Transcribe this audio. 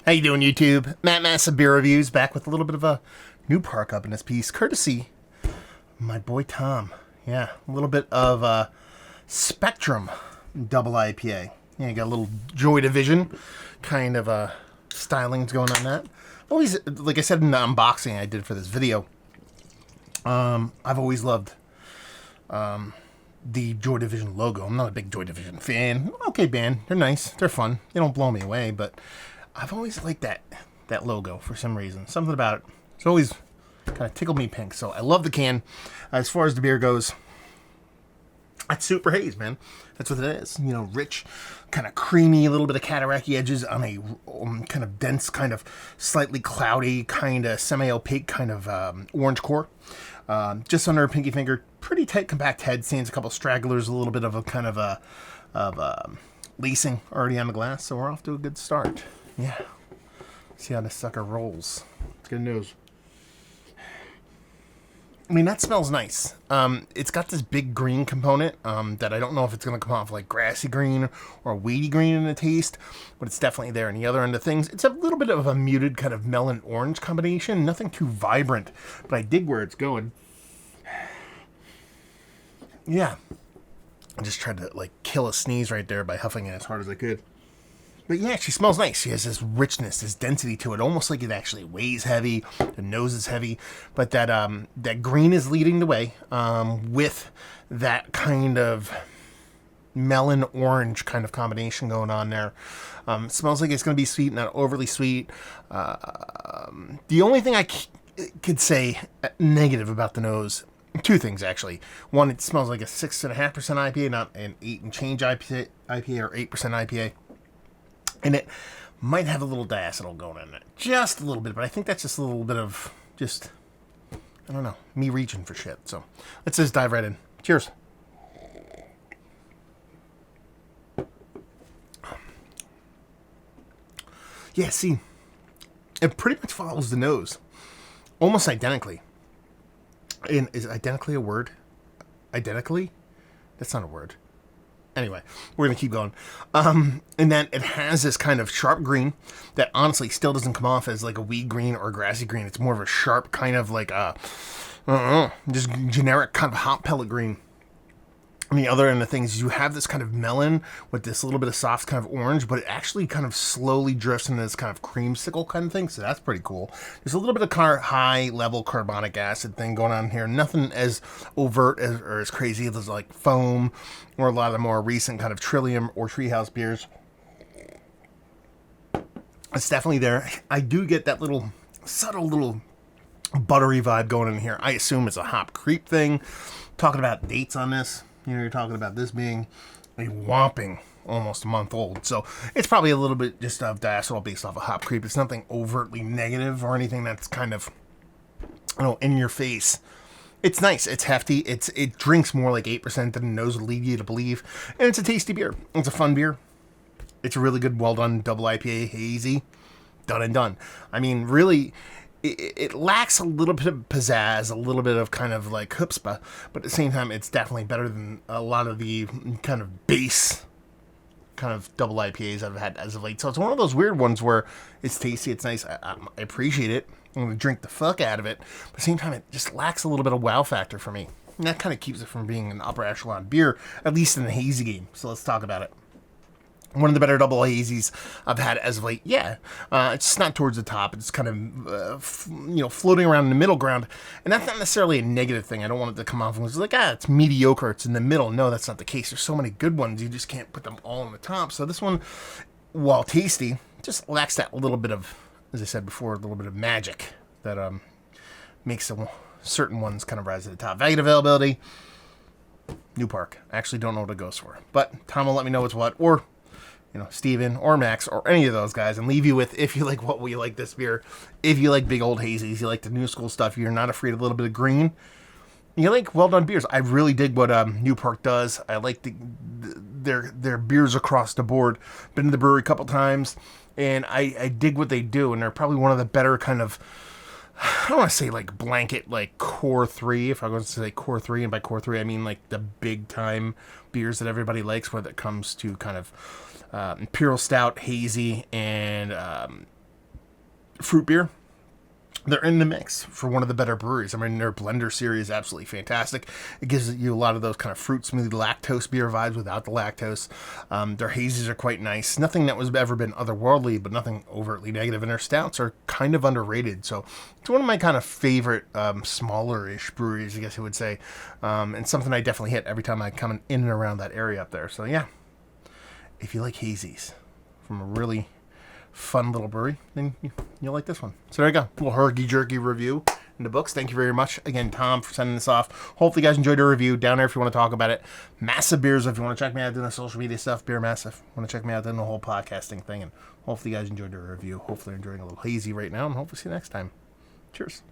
How you doing, YouTube? Matt Massa Beer Reviews back with a little bit of a new park up in this piece, courtesy my boy Tom. Yeah, a little bit of Spectrum double IPA. Yeah, you got a little Joy Division kind of stylings going on that. Always, like I said in the unboxing I did for this video, I've always loved the Joy Division logo. I'm not a big Joy Division fan. Okay, band, they're nice, they're fun. They don't blow me away, but I've always liked that logo for some reason. Something about it. It's always kind of tickled me pink. So I love the can. As far as the beer goes, it's super haze, man. That's what it is. You know, rich, kind of creamy, a little bit of cataracty edges on a kind of dense, kind of slightly cloudy, kind of semi-opaque kind of orange core. Just under a pinky finger. Pretty tight, compact head. Stands a couple stragglers, a little bit of a kind of lacing already on the glass. So we're off to a good start. Yeah. See how this sucker rolls. It's good news. I mean, that smells nice. It's got this big green component that I don't know if it's going to come off like grassy green or weedy green in the taste, but it's definitely there. And the other end of things, it's a little bit of a muted kind of melon orange combination. Nothing too vibrant, but I dig where it's going. Yeah. I just tried to like kill a sneeze right there by huffing it as hard as I could. But yeah, she smells nice. She has this richness, this density to it, almost like it actually weighs heavy. The nose is heavy, but that green is leading the way with that kind of melon orange kind of combination going on there. Smells like it's going to be sweet, not overly sweet. The only thing I could say negative about the nose. Two things, actually. One, it smells like a 6.5% IPA, not an 8 and change IPA or 8% IPA. And it might have a little diacetyl going in it. Just a little bit, but I think that's just a little bit of just, I don't know, me reaching for shit. So let's just dive right in. Cheers. Yeah, see, it pretty much follows the nose. Almost identically. And is identically a word? Identically? That's not a word. Anyway, we're going to keep going. And then it has this kind of sharp green that honestly still doesn't come off as like a weed green or a grassy green. It's more of a sharp kind of like just generic kind of hot pellet green. And the other end of things, you have this kind of melon with this little bit of soft kind of orange, but it actually kind of slowly drifts into this kind of creamsicle kind of thing. So that's pretty cool. There's a little bit of high level carbonic acid thing going on here. Nothing as overt or as crazy as like foam or a lot of the more recent kind of Trillium or Treehouse beers. It's definitely there. I do get that little subtle little buttery vibe going in here. I assume it's a hop creep thing. Talking about dates on this. You know, you're talking about this being a whopping almost a month old. So it's probably a little bit just of diacetyl based off of hop creep. It's nothing overtly negative or anything that's kind of, you know, in your face. It's nice. It's hefty. It drinks more like 8% than the nose would lead you to believe. And it's a tasty beer. It's a fun beer. It's a really good, well done double IPA hazy. Done and done. I mean, really, it lacks a little bit of pizzazz, a little bit of kind of like chutzpah, but at the same time, it's definitely better than a lot of the kind of base kind of double IPAs I've had as of late. So it's one of those weird ones where it's tasty, it's nice, I appreciate it, I'm going to drink the fuck out of it, but at the same time, it just lacks a little bit of wow factor for me. And that kind of keeps it from being an upper echelon beer, at least in the hazy game. So let's talk about it. One of the better double hazies I've had as of late. Yeah, it's just not towards the top. It's kind of, floating around in the middle ground. And that's not necessarily a negative thing. I don't want it to come off and it's like, it's mediocre. It's in the middle. No, that's not the case. There's so many good ones. You just can't put them all on the top. So this one, while tasty, just lacks that little bit of, as I said before, a little bit of magic that makes certain ones kind of rise to the top. Value availability, New Park. I actually don't know what it goes for. But Tom will let me know what's what. Or Steven or Max or any of those guys, and leave you with, if you like what we like this beer, if you like big old hazies, you like the new school stuff, you're not afraid of a little bit of green, you like well done beers. I really dig what New Park does. I like their beers across the board. Been to the brewery a couple times, and I dig what they do, and they're probably one of the better kind of, I don't want to say like blanket like core three. If I was to say core three, and by core three I mean like the big time beers that everybody likes, whether it comes to kind of Imperial Stout, Hazy, and fruit beer, they're in the mix for one of the better breweries. I mean, their blender series is absolutely fantastic. It gives you a lot of those kind of fruit smoothie lactose beer vibes without the lactose. Their hazies are quite nice. Nothing that was ever been otherworldly, but nothing overtly negative. And their stouts are kind of underrated. So it's one of my kind of favorite smaller-ish breweries, I guess you would say. And something I definitely hit every time I come in and around that area up there. So yeah, if you like hazies from a really fun little brewery, then you'll like this one. So there you go. A little herky-jerky review in the books. Thank you very much again, Tom, for sending this off. Hopefully you guys enjoyed the review. Down there if you want to talk about it. Massive Beers, if you want to check me out doing the social media stuff. Beer Massive. Want to check me out doing the whole podcasting thing. And hopefully you guys enjoyed the review. Hopefully you're enjoying a little hazy right now. And hopefully see you next time. Cheers.